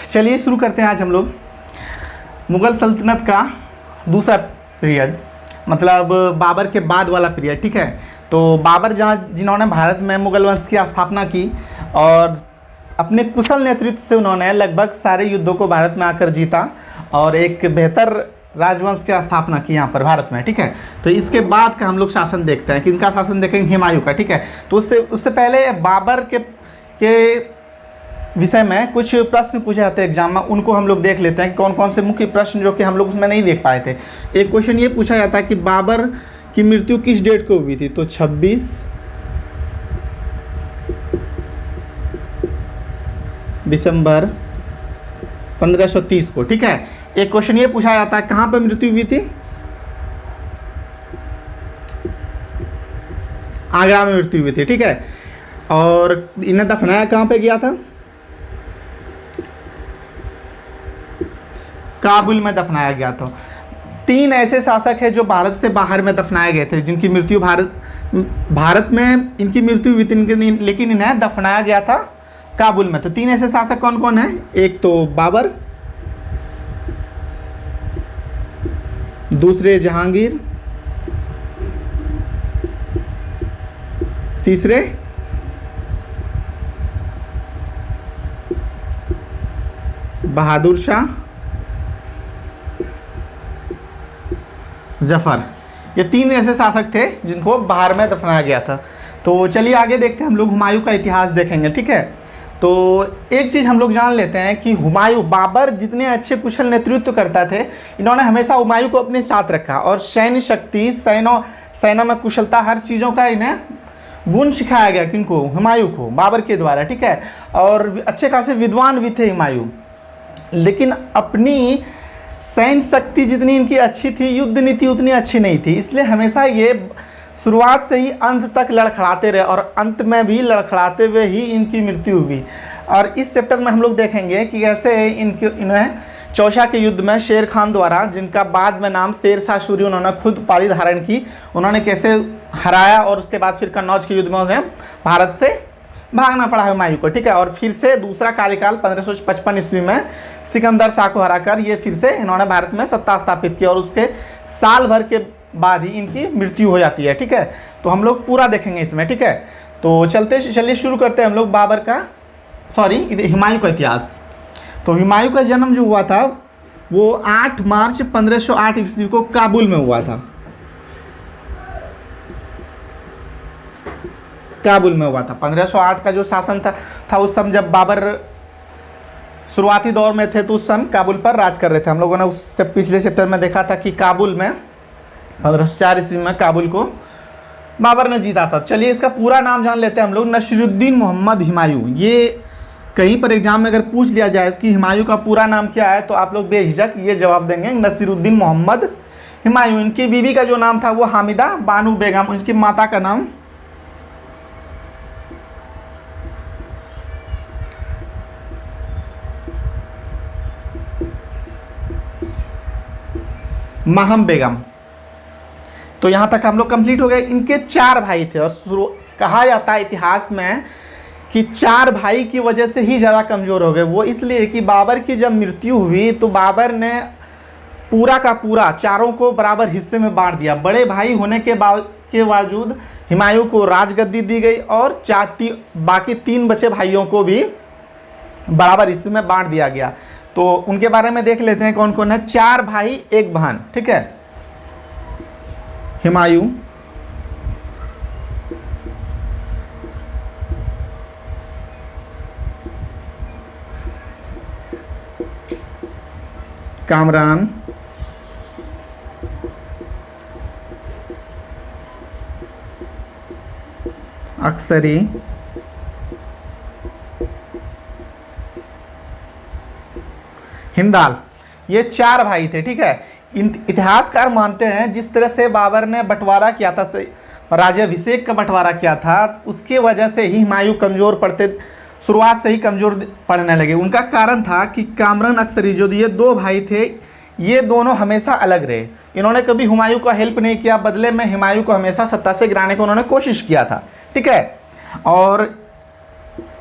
चलिए शुरू करते हैं आज हम लोग मुग़ल सल्तनत का दूसरा पीरियड, मतलब बाबर के बाद वाला पीरियड। ठीक है, तो बाबर जिन्होंने भारत में मुग़ल वंश की स्थापना की और अपने कुशल नेतृत्व से उन्होंने लगभग सारे युद्धों को भारत में आकर जीता और एक बेहतर राजवंश की स्थापना की यहाँ पर भारत में। ठीक है, तो इसके बाद का हम लोग शासन देखते हैं, किनका शासन देखेंगे, हुमायूं का। ठीक है, तो उससे पहले बाबर के विषय में कुछ प्रश्न पूछे जाते हैं एग्जाम में, उनको हम लोग देख लेते हैं कि कौन कौन से मुख्य प्रश्न जो कि हम लोग उसमें नहीं देख पाए थे। एक क्वेश्चन ये पूछा जाता है कि बाबर की मृत्यु किस डेट को हुई थी, तो 26 दिसंबर 1530 को। ठीक है, एक क्वेश्चन ये पूछा जाता है कहाँ पर मृत्यु हुई थी, आगरा में मृत्यु हुई थी। ठीक है, और इन्हें दफनाया कहाँ पे गया था, काबुल में दफनाया गया था। 3 ऐसे शासक हैं जो भारत से बाहर में दफनाए गए थे, जिनकी मृत्यु भारत में इनकी मृत्यु हुई थी, लेकिन इन्हें दफनाया गया था काबुल में। तो 3 ऐसे शासक कौन कौन हैं, एक तो बाबर, दूसरे जहांगीर, तीसरे बहादुर शाह जफर। ये 3 ऐसे शासक थे जिनको बाहर में दफनाया गया था। तो चलिए आगे देखते हैं हम लोग, हुमायूं का इतिहास देखेंगे। ठीक है, तो एक चीज़ हम लोग जान लेते हैं कि हुमायूं, बाबर जितने अच्छे कुशल नेतृत्व करता थे, इन्होंने हमेशा हुमायूं को अपने साथ रखा और सैन्य शक्ति, सेना में कुशलता, हर चीज़ों का इन्हें गुण सिखाया गया। किनको, हुमायूं को, बाबर के द्वारा। ठीक है, और अच्छे खासे विद्वान भी थे हुमायूं, लेकिन अपनी सैन्य शक्ति जितनी इनकी अच्छी थी, युद्ध नीति उतनी अच्छी नहीं थी। इसलिए हमेशा ये शुरुआत से ही अंत तक लड़खड़ाते रहे और अंत में भी लड़खड़ाते हुए ही इनकी मृत्यु हुई। और इस चैप्टर में हम लोग देखेंगे कि कैसे इन्हें चौसा के युद्ध में शेर खान द्वारा, जिनका बाद में नाम शेर शाह सूरी उन्होंने खुद उपाधि धारण की, उन्होंने कैसे हराया और उसके बाद फिर कन्नौज के युद्ध में उन्हें भारत से भागना पड़ा हुमायूं को। ठीक है, और फिर से दूसरा कार्यकाल 1555 ईस्वी में सिकंदर शाह को हराकर ये फिर से इन्होंने भारत में सत्ता स्थापित की और उसके साल भर के बाद ही इनकी मृत्यु हो जाती है। ठीक है, तो हम लोग पूरा देखेंगे इसमें। ठीक है, तो चलिए शुरू करते हैं हम लोग बाबर का, हुमायूं का इतिहास। तो हुमायूं का जन्म जो हुआ था वो 8 मार्च 1508 ईस्वी को काबुल में हुआ था। काबुल में हुआ था। 1508 का जो शासन था उस समय जब बाबर शुरुआती दौर में थे, तो उस समय काबुल पर राज कर रहे थे। हम लोगों ने उससे पिछले चैप्टर में देखा था कि काबुल में 1504 ईस्वी में काबुल को बाबर ने जीता था। चलिए इसका पूरा नाम जान लेते हैं हम लोग, नसीरुद्दीन मोहम्मद हुमायूं। ये कहीं पर एग्जाम में अगर पूछ लिया जाए कि हुमायूं का पूरा नाम क्या है, तो आप लोग बेझिझक ये जवाब देंगे, नसीरुद्दीन मोहम्मद हुमायूं। इनकी बीवी का जो नाम था वो हामिदा बानू बेगम, उनकी माता का नाम माहम बेगम। तो यहाँ तक हम लोग कंप्लीट हो गए। इनके 4 भाई थे और कहा जाता है इतिहास में कि 4 भाई की वजह से ही ज़्यादा कमज़ोर हो गए। वो इसलिए कि बाबर की जब मृत्यु हुई तो बाबर ने पूरा का पूरा चारों को बराबर हिस्से में बांट दिया। बड़े भाई होने के बावजूद हुमायूं को राजगद्दी दी गई और बाकी 3 बचे भाइयों को भी बराबर हिस्से में बांट दिया गया। तो उनके बारे में देख लेते हैं कौन कौन है। 4 भाई 1 बहन। ठीक है, हुमायूं, कामरान, अक्सरी, हिंदाल, ये 4 भाई थे। ठीक है, इतिहासकार मानते हैं जिस तरह से बाबर ने बंटवारा किया था, राज्याभिषेक का बंटवारा किया था, उसके वजह से ही हुमायूं कमज़ोर पड़ते, शुरुआत से ही कमज़ोर पड़ने लगे। उनका कारण था कि कामरान अक्सरी जो ये 2 भाई थे, ये दोनों हमेशा अलग रहे। इन्होंने कभी हुमायूं का हेल्प नहीं किया, बदले में हुमायूं को हमेशा सत्ता से गिराने को उन्होंने कोशिश किया था। ठीक है, और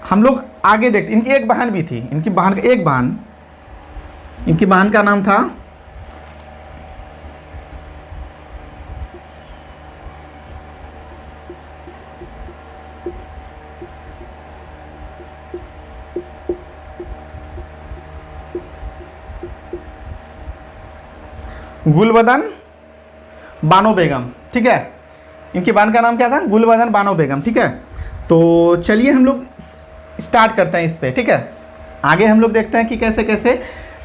हम लोग आगे देखते, इनकी एक बहन भी थी, इनकी बहन का एक बहन इनकी बहन का नाम था गुलबदन बानो बेगम, ठीक है। इनकी बहन का नाम क्या था? गुलबदन बानो बेगम, ठीक है। तो चलिए हम लोग स्टार्ट करते हैं इस पे, ठीक है। आगे हम लोग देखते हैं कि कैसे कैसे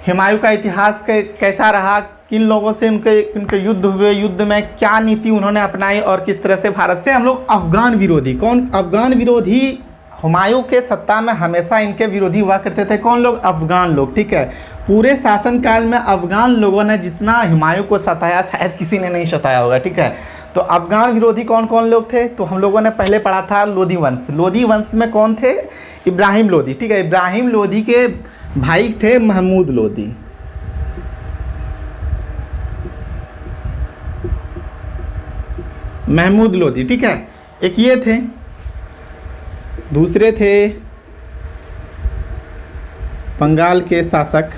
हुमायूं का इतिहास कैसा रहा, किन लोगों से उनके युद्ध हुए, युद्ध में क्या नीति उन्होंने अपनाई और किस तरह से भारत से हम लोग अफगान विरोधी, कौन अफगान विरोधी हुमायूं के सत्ता में हमेशा इनके विरोधी हुआ करते थे। कौन लोग? अफगान लोग, ठीक है। पूरे शासनकाल में अफगान लोगों ने जितना हुमायूं को सताया शायद किसी ने नहीं सताया होगा, ठीक है। तो अफगान विरोधी कौन कौन लोग थे? तो हम लोगों ने पहले पढ़ा था लोधी वंश। लोधी वंश में कौन थे? इब्राहिम लोधी, ठीक है। इब्राहिम लोधी के भाई थे महमूद लोधी। महमूद लोधी, ठीक है। एक ये थे, दूसरे थे बंगाल के शासक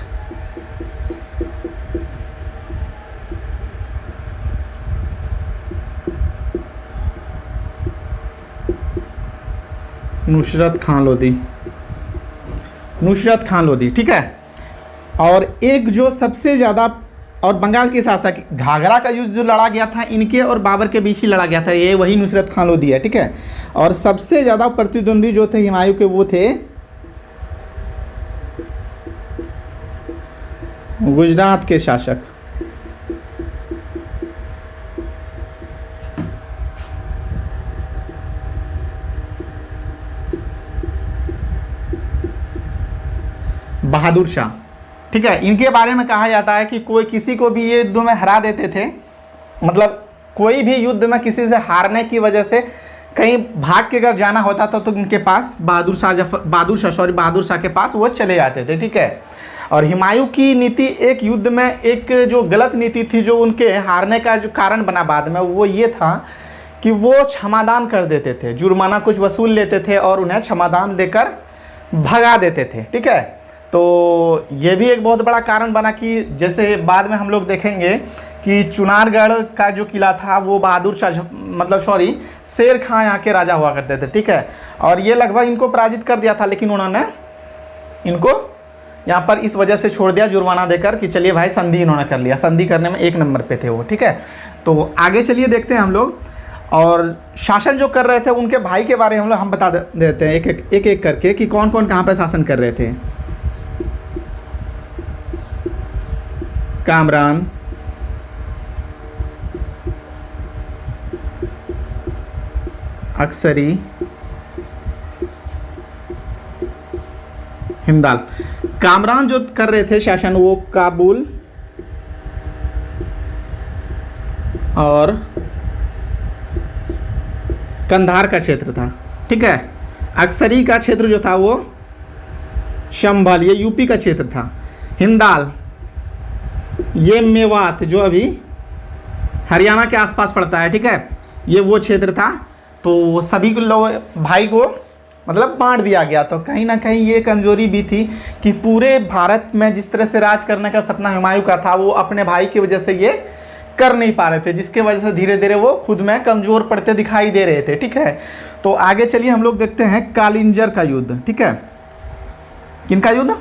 नुसरत खान लोधी, नुसरत खान लोधी, ठीक है। और एक जो सबसे ज़्यादा, और बंगाल के शासक, घाघरा का युद्ध जो लड़ा गया था इनके और बाबर के बीच ही लड़ा गया था, ये वही नुसरत खान लोधी है, ठीक है। और सबसे ज़्यादा प्रतिद्वंदी जो थे हुमायूं के वो थे गुजरात के शासक बहादुर शाह, ठीक है। इनके बारे में कहा जाता है कि कोई किसी को भी ये युद्ध में हरा देते थे, मतलब कोई भी युद्ध में किसी से हारने की वजह से कहीं भाग के अगर जाना होता था तो इनके पास बहादुर शाह के पास वो चले जाते थे, ठीक है। और हुमायूं की नीति एक युद्ध में एक जो गलत नीति थी जो उनके हारने का जो कारण बना बाद में, वो ये था कि वो क्षमादान कर देते थे, जुर्माना कुछ वसूल लेते थे और उन्हें क्षमादान देकर भगा देते थे, ठीक है। तो ये भी एक बहुत बड़ा कारण बना कि जैसे बाद में हम लोग देखेंगे कि चुनारगढ़ का जो किला था वो बहादुर शाह शेर खां यहाँ के राजा हुआ करते थे, ठीक है। और ये लगभग इनको पराजित कर दिया था, लेकिन उन्होंने इनको यहाँ पर इस वजह से छोड़ दिया जुर्माना देकर कि चलिए भाई संधि इन्होंने कर लिया। संधि करने में एक नंबर पे थे वो, ठीक है। तो आगे चलिए देखते हैं हम लोग, और शासन जो कर रहे थे उनके भाई के बारे में हम बता देते हैं एक एक करके कि कौन कौन कहाँ पे शासन कर रहे थे। कामरान, अक्सरी, हिंदाल। कामरान जो कर रहे थे शासन वो काबुल और कंधार का क्षेत्र था, ठीक है। अक्सरी का क्षेत्र जो था वो शंभल, ये यूपी का क्षेत्र था। हिंदाल ये मेवात जो अभी हरियाणा के आसपास पड़ता है, ठीक है, ये वो क्षेत्र था। तो सभी को लोग भाई को मतलब बांट दिया गया। तो कहीं ना कहीं ये कमजोरी भी थी कि पूरे भारत में जिस तरह से राज करने का सपना हुमायूं का था वो अपने भाई की वजह से ये कर नहीं पा रहे थे, जिसके वजह से धीरे धीरे वो खुद में कमज़ोर पड़ते दिखाई दे रहे थे, ठीक है। तो आगे चलिए हम लोग देखते हैं कालिंजर का युद्ध, ठीक है। किनका युद्ध?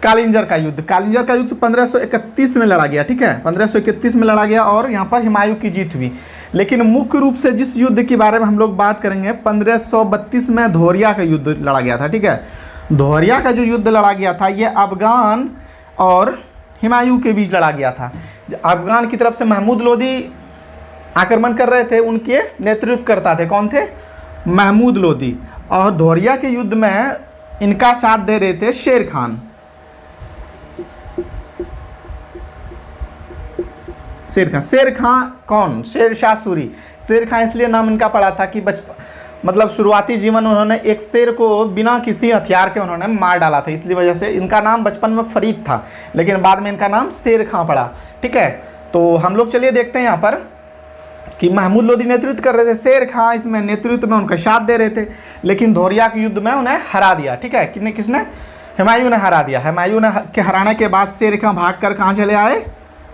कालिंजर का युद्ध। कालिंजर का युद्ध 1531 में लड़ा गया, ठीक है, 1531 में लड़ा गया और यहाँ पर हुमायूं की जीत हुई। लेकिन मुख्य रूप से जिस युद्ध के बारे में हम लोग बात करेंगे 1532 में धोरिया का युद्ध लड़ा गया था, ठीक है। धोरिया का जो युद्ध लड़ा गया था ये अफगान और हुमायूं के बीच लड़ा गया था। अफगान की तरफ से महमूद लोधी आक्रमण कर रहे थे, उनके नेतृत्व करता थे कौन थे? महमूद लोधी। और धोरिया के युद्ध में इनका साथ दे रहे थे शेर खान। शेर खां कौन? शेर शाह सूरी। शेर खां इसलिए नाम इनका पड़ा था कि मतलब शुरुआती जीवन उन्होंने एक शेर को बिना किसी हथियार के उन्होंने मार डाला था, इसलिए वजह से इनका नाम बचपन में फरीद था, लेकिन बाद में इनका नाम शेर खां पड़ा, ठीक है। तो हम लोग चलिए देखते हैं यहाँ पर कि महमूद लोधी नेतृत्व कर रहे थे, शेर खां इसमें नेतृत्व में उनका साथ दे रहे थे, लेकिन धोरिया के युद्ध में उन्हें हरा दिया, ठीक है। किसने? हुमायूं ने हरा दिया। हुमायूं ने के हराने के बाद शेर खां भाग कर कहाँ चले आए?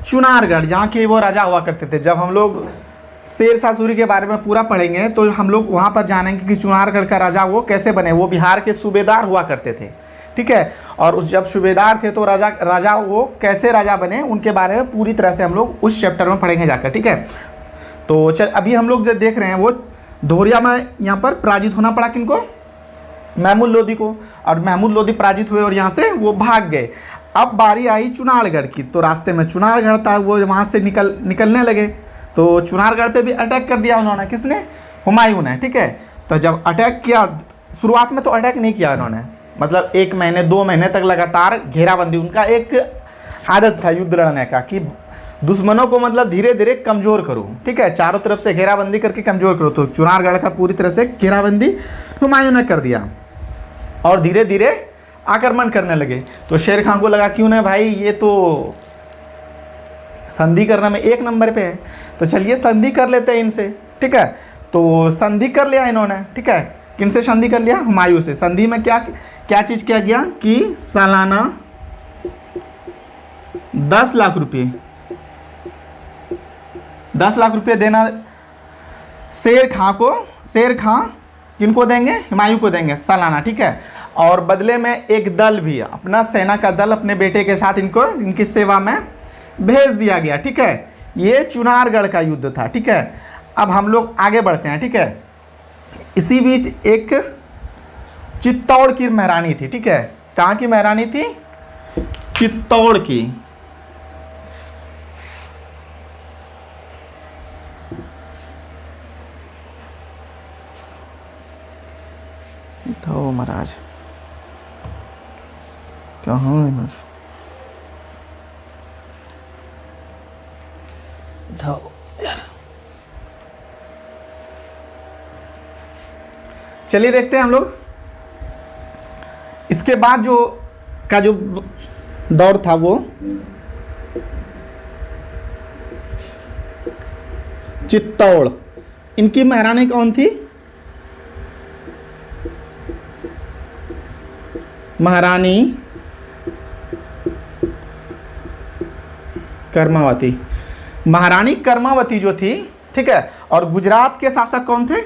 चुनारगढ़, जहाँ के वो राजा हुआ करते थे। जब हम लोग शेर शाह सूरी के बारे में पूरा पढ़ेंगे तो हम लोग वहाँ पर जानेंगे कि चुनारगढ़ का राजा वो कैसे बने। वो बिहार के सूबेदार हुआ करते थे, ठीक है। और उस जब सूबेदार थे तो राजा वो कैसे राजा बने उनके बारे में पूरी तरह से हम लोग उस चैप्टर में पढ़ेंगे जाकर, ठीक है। तो चल अभी हम लोग जो देख रहे हैं वो धोरिया में यहाँ पर पराजित होना पड़ा किनको? महमूद लोदी को। और महमूद लोदी पराजित हुए और यहाँ से वो भाग गए। अब बारी आई चुनारगढ़ की, तो रास्ते में चुनारगढ़ था, वो वहाँ से निकलने लगे तो चुनारगढ़ पे भी अटैक कर दिया उन्होंने। किसने? हुमायूं ने, ठीक है। तो जब अटैक किया, शुरुआत में तो अटैक नहीं किया उन्होंने, मतलब 1 महीने 2 महीने तक लगातार घेराबंदी, उनका एक आदत था युद्ध लड़ने का कि दुश्मनों को मतलब धीरे धीरे कमज़ोर करो, ठीक है, चारों तरफ से घेराबंदी करके कमज़ोर करो। तो चुनारगढ़ का पूरी तरह से घेराबंदी हुमायूं ने कर दिया और धीरे धीरे आक्रमण करने लगे। तो शेर खां को लगा क्यों ना भाई, ये तो संधि करने में 1 नंबर पे है, तो चलिए संधि कर लेते हैं इनसे, ठीक है। तो संधि कर लिया इन्होंने, ठीक है। किनसे संधि कर लिया? हुमायूं से। संधि में क्या चीज़ किया गया कि सालाना 10 लाख रुपये 10 लाख रुपये देना शेर खां को। शेर खां किनको देंगे? हुमायूं को देंगे सालाना, ठीक है। और बदले में एक दल भी, अपना सेना का दल अपने बेटे के साथ इनकी सेवा में भेज दिया गया, ठीक है। ये चुनारगढ़ का युद्ध था, ठीक है। अब हम लोग आगे बढ़ते हैं, ठीक है। इसी बीच एक चित्तौड़ की महारानी थी, ठीक है। कहाँ की महारानी थी? चित्तौड़ की। तो महाराज कहाँ है महाराज? यार चलिए देखते हैं हम लोग। इसके बाद जो दौर था वो चित्तौड़। इनकी महारानी कौन थी? महारानी कर्मावती। महारानी कर्मावती जो थी, ठीक है। और गुजरात के शासक कौन थे?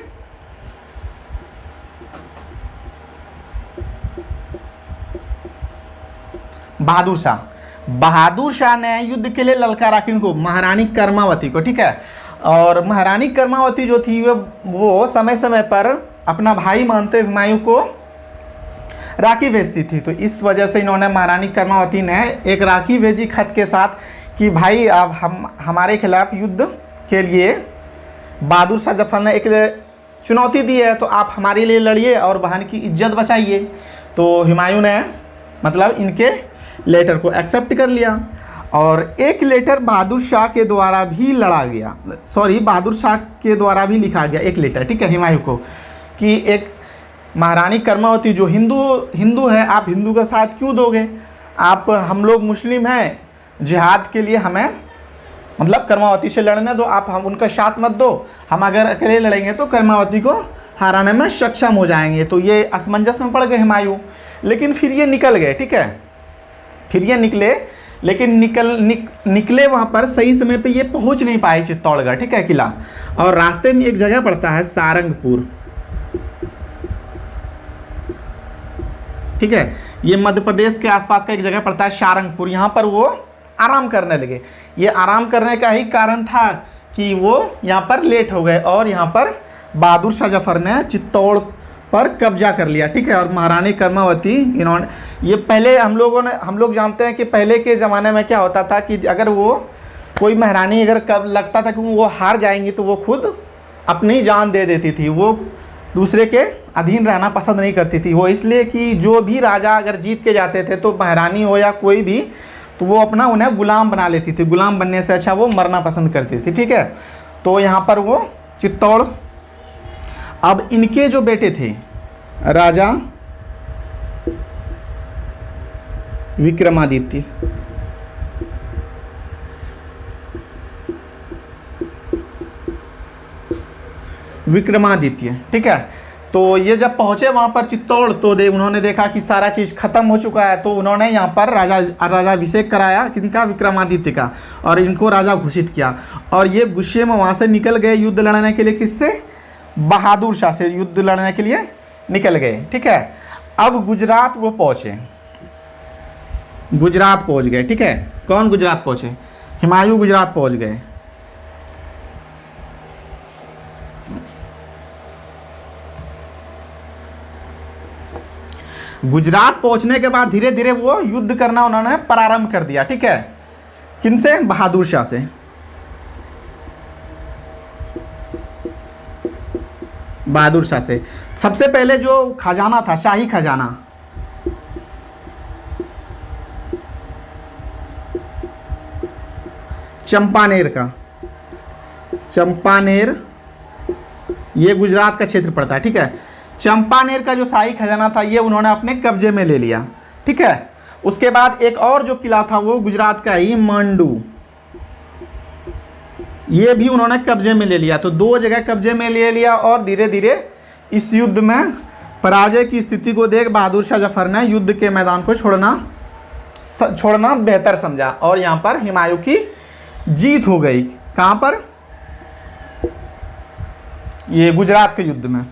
बहादुर शाह। बहादुर शाह ने युद्ध के लिए ललकारा किनको? महारानी कर्मावती को, ठीक है। और महारानी कर्मावती जो थी वो समय समय पर अपना भाई मानते हुमायूं को राखी भेजती थी। तो इस वजह से इन्होंने, महारानी कर्मावती ने एक राखी भेजी खत के साथ कि भाई अब हमारे खिलाफ युद्ध के लिए बहादुर शाह जफर ने एक चुनौती दी है, तो आप हमारे लिए लड़िए और बहन की इज्जत बचाइए। तो हुमायूं ने मतलब इनके लेटर को एक्सेप्ट कर लिया। और एक लेटर बहादुर शाह के द्वारा भी बहादुर शाह के द्वारा भी लिखा गया एक लेटर, ठीक है, हुमायूं को, कि एक महारानी कर्मावती जो हिंदू है, आप हिंदू का साथ क्यों दोगे? हम लोग मुस्लिम हैं, जिहाद के लिए हमें मतलब कर्मावती से लड़ने दो, आप हम उनका साथ मत दो। हम अगर अकेले लड़ेंगे तो कर्मावती को हराने में सक्षम हो जाएंगे। तो ये असमंजस में पड़ गए हुमायूं, लेकिन फिर ये निकल गए, ठीक है। फिर ये निकले, लेकिन निकले वहाँ पर सही समय पे ये पहुँच नहीं पाए चित्तौड़गढ़, ठीक है, किला। और रास्ते में एक जगह पड़ता है सारंगपुर, ठीक है। ये मध्य प्रदेश के आसपास का एक जगह पड़ता है सारंगपुर। यहाँ पर वो आराम करने लगे। ये आराम करने का ही कारण था कि वो यहाँ पर लेट हो गए और यहाँ पर बहादुर शाह जफर ने चित्तौड़ पर कब्जा कर लिया, ठीक है। और महारानी कर्मावती इन्होंने, ये पहले हम लोग जानते हैं कि पहले के ज़माने में क्या होता था कि अगर वो कोई महारानी अगर कब लगता था कि वो हार जाएंगी तो वो खुद अपनी जान दे देती थी। वो दूसरे के अधीन रहना पसंद नहीं करती थी। वो इसलिए कि जो भी राजा अगर जीत के जाते थे तो महारानी हो या कोई भी, तो वो अपना उन्हें गुलाम बना लेती थी। गुलाम बनने से अच्छा वो मरना पसंद करती थी, ठीक है। तो यहाँ पर वो चित्तौड़। अब इनके जो बेटे थे राजा विक्रमादित्य, ठीक है। तो ये जब पहुँचे वहाँ पर चित्तौड़, तो उन्होंने देखा कि सारा चीज़ खत्म हो चुका है, तो उन्होंने यहाँ पर राजाभिषेक कराया किनका, विक्रमादित्य का, और इनको राजा घोषित किया। और ये गुस्से में वहाँ से निकल गए युद्ध लड़ने के लिए, किससे, बहादुर शाह से युद्ध लड़ने के लिए निकल गए। ठीक है, अब गुजरात वो पहुँचे, गुजरात पहुँच गए। ठीक है, कौन गुजरात पहुँचे, हुमायूं गुजरात पहुँच गए। गुजरात पहुंचने के बाद धीरे धीरे वो युद्ध करना उन्होंने प्रारंभ कर दिया। ठीक है, किनसे, बहादुर शाह से। बहादुर शाह से सबसे पहले जो खजाना था, शाही खजाना, चंपानेर का, चंपानेर ये गुजरात का क्षेत्र पड़ता है। ठीक है, चंपानेर का जो शाही खजाना था ये उन्होंने अपने कब्जे में ले लिया। ठीक है, उसके बाद एक और जो किला था वो गुजरात का ही मांडू, ये भी उन्होंने कब्जे में ले लिया। तो दो जगह कब्जे में ले लिया, और धीरे धीरे इस युद्ध में पराजय की स्थिति को देख बहादुर शाह जफर ने युद्ध के मैदान को छोड़ना बेहतर समझा, और यहाँ पर हुमायूं की जीत हो गई। कहाँ पर, ये गुजरात के युद्ध में।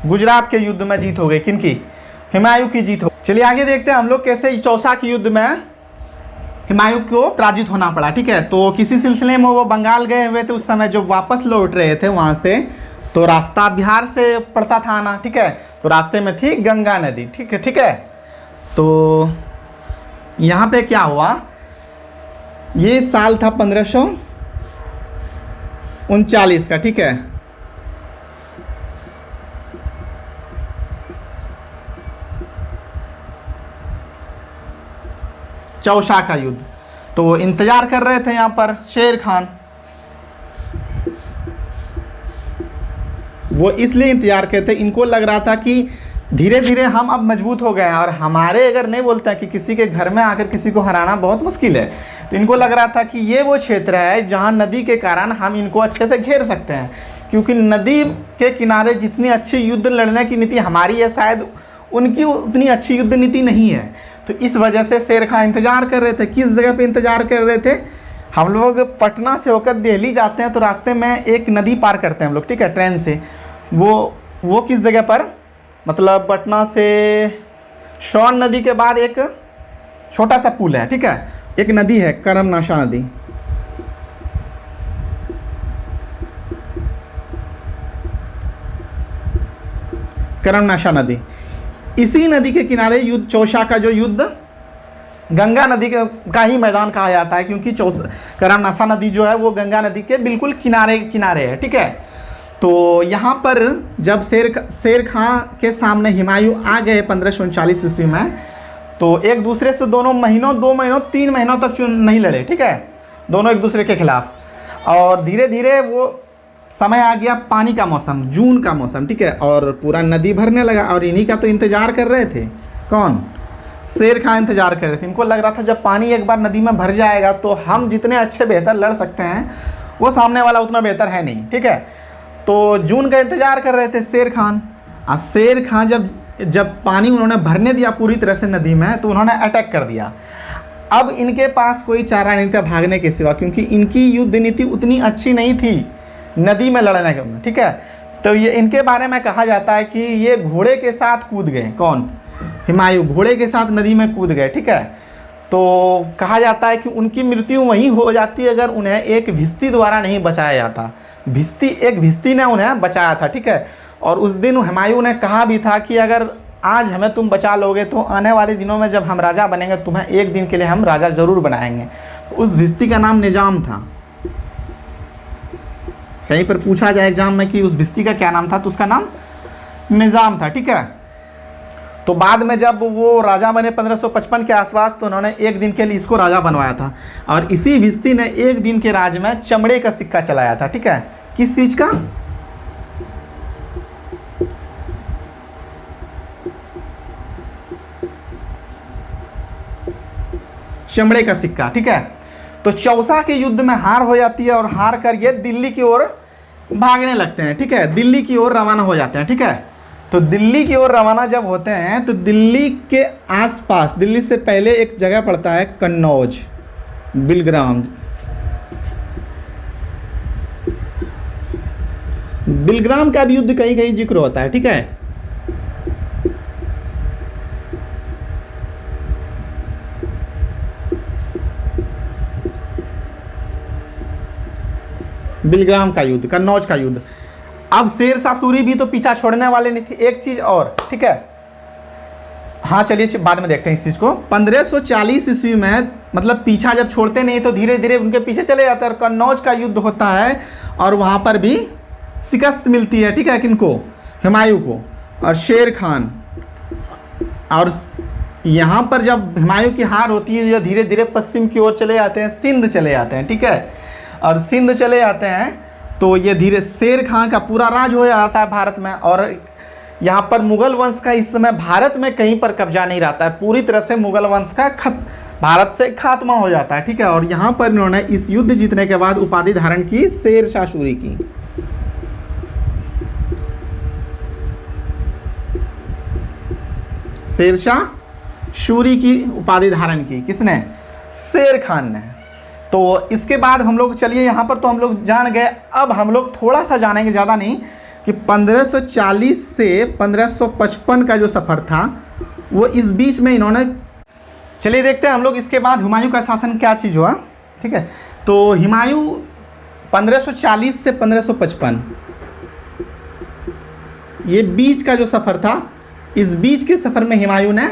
गुजरात के युद्ध में जीत हो गई, किनकी, हुमायूं की जीत हो। चलिए आगे देखते हैं हम लोग कैसे चौसा के युद्ध में हुमायूं को पराजित होना पड़ा। ठीक है, तो किसी सिलसिले में वो बंगाल गए हुए थे, उस समय जब वापस लौट रहे थे वहाँ से, तो रास्ता बिहार से पड़ता था आना। ठीक है, तो रास्ते में थी गंगा नदी। ठीक है, ठीक है, तो यहाँ पे क्या हुआ, ये साल था 1539 का। ठीक है, चौसा का युद्ध। तो इंतजार कर रहे थे यहाँ पर शेर खान, वो इसलिए इंतजार करते, इनको लग रहा था कि धीरे धीरे हम अब मजबूत हो गए हैं, और हमारे अगर नहीं बोलते हैं कि किसी के घर में आकर किसी को हराना बहुत मुश्किल है, तो इनको लग रहा था कि ये वो क्षेत्र है जहाँ नदी के कारण हम इनको अच्छे से घेर सकते हैं, क्योंकि नदी के किनारे जितनी अच्छी युद्ध लड़ने की नीति हमारी है, शायद उनकी उतनी अच्छी युद्ध नीति नहीं है। तो इस वजह से शेर खान इंतजार कर रहे थे। किस जगह पे इंतजार कर रहे थे, हम लोग पटना से होकर दिल्ली जाते हैं तो रास्ते में एक नदी पार करते हैं हम लोग। ठीक है, ट्रेन से, वो किस जगह पर, मतलब पटना से सोन नदी के बाद एक छोटा सा पुल है। ठीक है, एक नदी है करमनाशा नदी, करमनाशा नदी। इसी नदी के किनारे युद्ध, चौसा का जो युद्ध गंगा नदी का ही मैदान कहा जाता है, क्योंकि करमनाशा नदी जो है वो गंगा नदी के बिल्कुल किनारे किनारे है। ठीक है, तो यहाँ पर जब शेर खां के सामने हुमायूं आ गए 1539 ईस्वी में, तो एक दूसरे से दोनों महीनों, 2 महीनों 3 महीनों तक नहीं लड़े। ठीक है, दोनों एक दूसरे के खिलाफ, और धीरे धीरे वो समय आ गया पानी का मौसम, जून का मौसम। ठीक है, और पूरा नदी भरने लगा, और इन्हीं का तो इंतजार कर रहे थे। कौन, शेर खां इंतजार कर रहे थे। इनको लग रहा था जब पानी एक बार नदी में भर जाएगा तो हम जितने अच्छे बेहतर लड़ सकते हैं वो सामने वाला उतना बेहतर है नहीं। ठीक है, तो जून का इंतजार कर रहे थे शेर खान। और शेर खान जब पानी उन्होंने भरने दिया पूरी तरह से नदी में, तो उन्होंने अटैक कर दिया। अब इनके पास कोई चारा नहीं था भागने के सिवा, क्योंकि इनकी युद्ध नीति उतनी अच्छी नहीं थी नदी में लड़ने के। ठीक है, तो ये इनके बारे में कहा जाता है कि ये घोड़े के साथ कूद गए। कौन, हुमायूं घोड़े के साथ नदी में कूद गए। ठीक है, तो कहा जाता है कि उनकी मृत्यु वहीं हो जाती अगर उन्हें एक भिस्ती द्वारा नहीं बचाया जाता। एक भिस्ती ने उन्हें बचाया था। ठीक है, और उस दिन हुमायूं ने कहा भी था कि अगर आज हमें तुम बचा लोगे तो आने वाले दिनों में जब हम राजा बनेंगे तुम्हें एक दिन के लिए हम राजा ज़रूर बनाएंगे। तो उस भिस्ती का नाम निजाम था। कहीं पर पूछा जाए एग्जाम में कि उस भिस्ती का क्या नाम था, तो उसका नाम निजाम था। ठीक है, तो बाद में जब वो राजा बने 1555 के आसपास, तो उन्होंने एक दिन के लिए इसको राजा बनवाया था, और इसी भिस्ती ने एक दिन के राज में चमड़े का सिक्का चलाया था। ठीक है, किस चीज़ का, चमड़े का सिक्का। ठीक है, तो चौसा के युद्ध में हार हो जाती है और हार कर ये दिल्ली की ओर भागने लगते हैं, ठीक है, दिल्ली की ओर रवाना हो जाते हैं, ठीक है। तो दिल्ली की ओर रवाना जब होते हैं तो दिल्ली के आसपास, दिल्ली से पहले एक जगह पड़ता है कन्नौज, बिलग्राम, बिलग्राम का भी युद्ध कहीं कहीं जिक्र होता है, ठीक है। बिलग्राम का युद्ध, कन्नौज का युद्ध। अब शेरशाह सूरी भी तो पीछा छोड़ने वाले नहीं थे। एक चीज और, ठीक है, हाँ चलिए बाद में देखते हैं इस चीज को। 1540 ईस्वी में, मतलब पीछा जब छोड़ते नहीं तो धीरे धीरे उनके पीछे चले जाते हैं और कन्नौज का युद्ध होता है और वहां पर भी शिकस्त मिलती है, ठीक है, किनको, हुमायूं को और शेर खान। और यहाँ पर जब हुमायूं की हार होती है, धीरे धीरे पश्चिम की ओर चले जाते हैं, सिंध चले जाते हैं, ठीक है। और सिंध चले जाते हैं तो ये धीरे शेर खान का पूरा राज हो जाता है भारत में। और यहाँ पर मुगल वंश का इस समय भारत में कहीं पर कब्जा नहीं रहता है, पूरी तरह से मुगल वंश का भारत से खात्मा हो जाता है, ठीक है। और यहाँ पर इन्होंने इस युद्ध जीतने के बाद उपाधि धारण की शेरशाह सूरी की। शेरशाह सूरी की उपाधि धारण की किसने, शेर खान ने। तो इसके बाद हम लोग, चलिए यहाँ पर तो हम लोग जान गए, अब हम लोग थोड़ा सा जानेंगे, ज़्यादा नहीं, कि 1540 से 1555 का जो सफ़र था वो इस बीच में इन्होंने, चलिए देखते हैं हम लोग इसके बाद हुमायूं का शासन क्या चीज़ हुआ, ठीक है। तो हुमायूं 1540 से 1555 ये बीच का जो सफ़र था, इस बीच के सफ़र में हुमायूं ने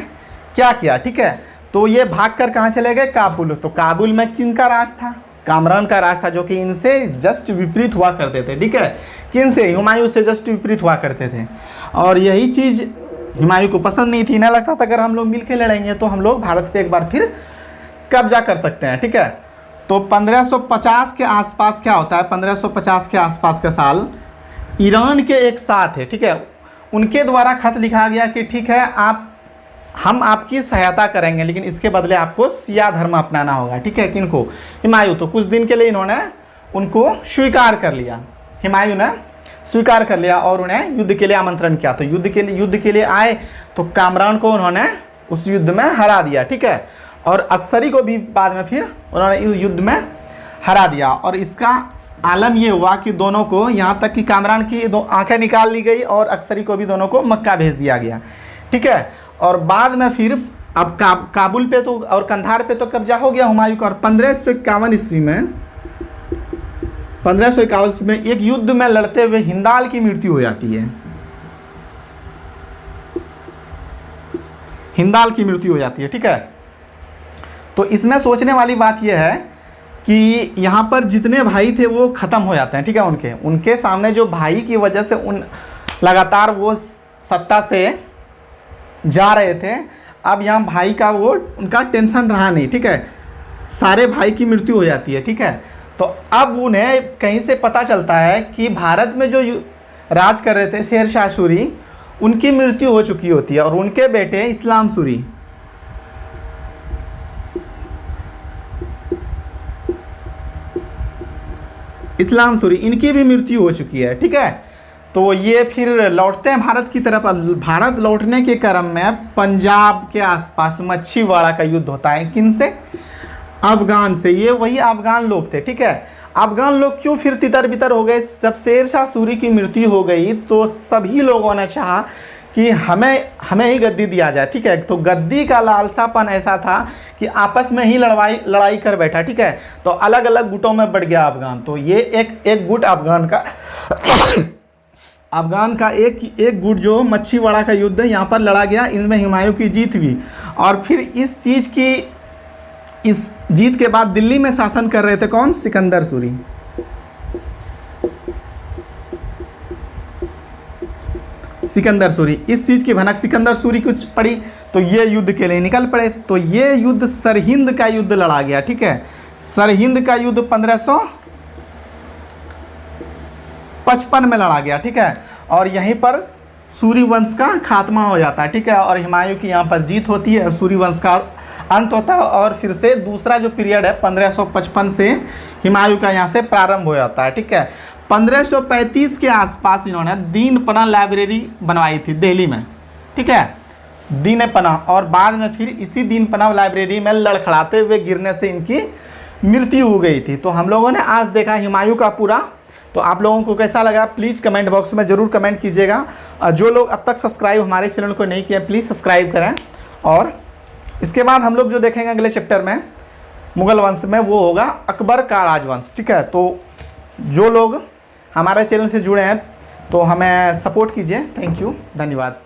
क्या किया, ठीक है। तो ये भागकर कहाँ चले गए, काबुल। तो काबुल में किनका राज था, कामरान का राज था, जो कि इनसे जस्ट विपरीत हुआ करते थे, ठीक है। किनसे, हुमायूं से जस्ट विपरीत हुआ करते थे। और यही चीज़ हुमायूं को पसंद नहीं थी, ना लगता था अगर हम लोग मिलकर लड़ेंगे तो हम लोग भारत पे एक बार फिर कब्जा कर सकते हैं, ठीक है। तो 1550 के आसपास क्या होता है, 1550 के आसपास का साल ईरान के एक साथ है, ठीक है, उनके द्वारा खत लिखा गया कि ठीक है, हम आपकी सहायता करेंगे लेकिन इसके बदले आपको शिया धर्म अपनाना होगा, ठीक है। किनको, हुमायूं। तो कुछ दिन के लिए इन्होंने उनको स्वीकार कर लिया, हुमायूं ने स्वीकार कर लिया और उन्हें युद्ध के लिए आमंत्रण किया। तो युद्ध के लिए आए तो कामरान को उन्होंने उस युद्ध में हरा दिया, ठीक है। और अक्सरी को भी बाद में फिर उन्होंने युद्ध में हरा दिया। और इसका आलम ये हुआ कि दोनों को, यहाँ तक कि कामरान की दो आंखें निकाल ली गई और अक्सरी को भी, दोनों को मक्का भेज दिया गया, ठीक है। और बाद में फिर अब काबुल पे तो और कंधार पे तो कब्जा हो गया हुमायूं का। और 1551 ईस्वी में, 1551 में एक युद्ध में लड़ते हुए हिंदाल की मृत्यु हो जाती है, हिंदाल की मृत्यु हो जाती है, ठीक है। तो इसमें सोचने वाली बात यह है कि यहाँ पर जितने भाई थे वो ख़त्म हो जाते हैं, ठीक है। उनके सामने जो भाई की वजह से लगातार वो सत्ता से जा रहे थे, अब यहाँ भाई का वो उनका टेंशन रहा नहीं, ठीक है। सारे भाई की मृत्यु हो जाती है, ठीक है। तो अब उन्हें कहीं से पता चलता है कि भारत में जो राज कर रहे थे शेरशाह सूरी, उनकी मृत्यु हो चुकी होती है और उनके बेटे इस्लाम सूरी, इनकी भी मृत्यु हो चुकी है, ठीक है। तो ये फिर लौटते हैं भारत की तरफ। भारत लौटने के क्रम में पंजाब के आसपास मच्छीवाड़ा का युद्ध होता है, किनसे, अफगान से। ये वही अफगान लोग थे, ठीक है। अफगान लोग क्यों फिर तितर बितर हो गए, जब शेरशाह सूरी की मृत्यु हो गई तो सभी लोगों ने चाहा कि हमें ही गद्दी दिया जाए, ठीक है। तो गद्दी का लालसापन ऐसा था कि आपस में ही लड़ाई कर बैठा, ठीक है। तो अलग अलग गुटों में बढ़ गया अफगान। तो ये एक गुट अफगान का एक गुट जो मच्छीवाड़ा का युद्ध है यहाँ पर लड़ा गया, इनमें हुमायूं की जीत हुई। और फिर इस जीत के बाद दिल्ली में शासन कर रहे थे कौन, सिकंदर सूरी। सिकंदर सूरी, इस चीज़ की भनक सिकंदर सूरी को पड़ी तो ये युद्ध के लिए निकल पड़े। तो ये युद्ध सरहिंद का युद्ध लड़ा गया, ठीक है। सरहिंद का युद्ध 1555 में लड़ा गया, ठीक है। और यहीं पर सूरी वंश का खात्मा हो जाता है, ठीक है। और हुमायूं की यहाँ पर जीत होती है, सूरी वंश का अंत होता है और फिर से दूसरा जो पीरियड है 1555 से हुमायूं का यहाँ से प्रारंभ हो जाता है, ठीक है। 1535 के आसपास इन्होंने दीन पनाह लाइब्रेरी बनवाई थी दिल्ली में, ठीक है, दीन पनाह, और बाद में फिर इसी दीन पनाह लाइब्रेरी में लड़खड़ाते हुए गिरने से इनकी मृत्यु हो गई थी। तो हम लोगों ने आज देखा हुमायूं का पूरा। तो आप लोगों को कैसा लगा प्लीज़ कमेंट बॉक्स में ज़रूर कमेंट कीजिएगा। जो लोग अब तक सब्सक्राइब हमारे चैनल को नहीं किए प्लीज़ सब्सक्राइब करें। और इसके बाद हम लोग जो देखेंगे अगले चैप्टर में मुगल वंश में, वो होगा अकबर का राजवंश, ठीक है। तो जो लोग हमारे चैनल से जुड़े हैं तो हमें सपोर्ट कीजिए। थैंक यू, धन्यवाद।